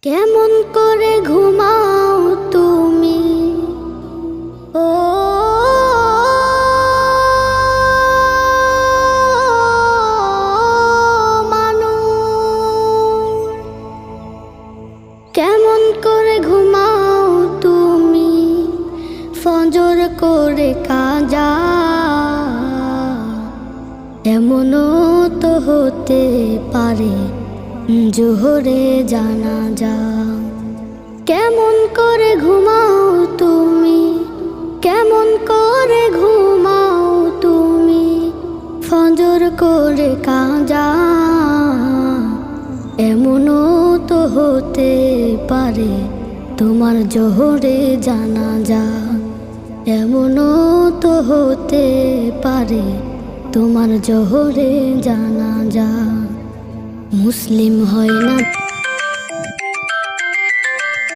কেমন করে ঘুমাও তুমি ও মানুষ, কেমন করে ঘুমাও তুমি ফজর করে কাজা। এমনও তো হতে পারে জোহরে জানাজা। কেমন করে ঘুমাও তুমি, কেমন করে ঘুমাও তুমি ফজর করে কাজা। এমনও তো হতে পারে তোমার জোহরে জানাজা। এমনও তো হতে পারে তোমার জোহরে জানাজা। মুসলিম হয় না